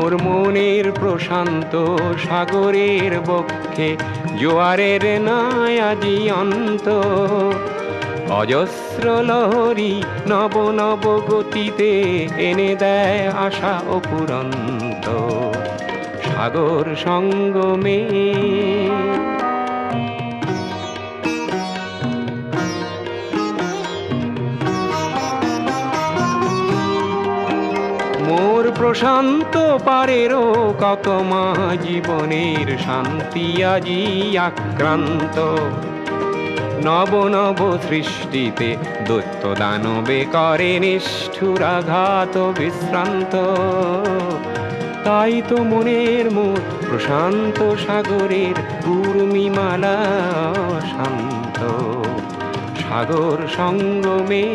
মোর মনের প্রশান্ত সাগরের বক্ষে জোয়ারের নাই আজি অন্ত। অজস্র লহরী নব নব গতিতে এনে দেয় আশা অপুরন্ত সাগর সঙ্গমে। মোর প্রশান্ত পারেরও কতমা জীবনের শান্তি আজি আক্রান্ত। নব নব সৃষ্টিতে দৈত্য দানবে করে নিষ্ঠুরাঘাত বিশ্রান্ত। তাই তো মনের মোর প্রশান্ত সাগরের উর্মিমালা শান্ত সাগর সঙ্গমে।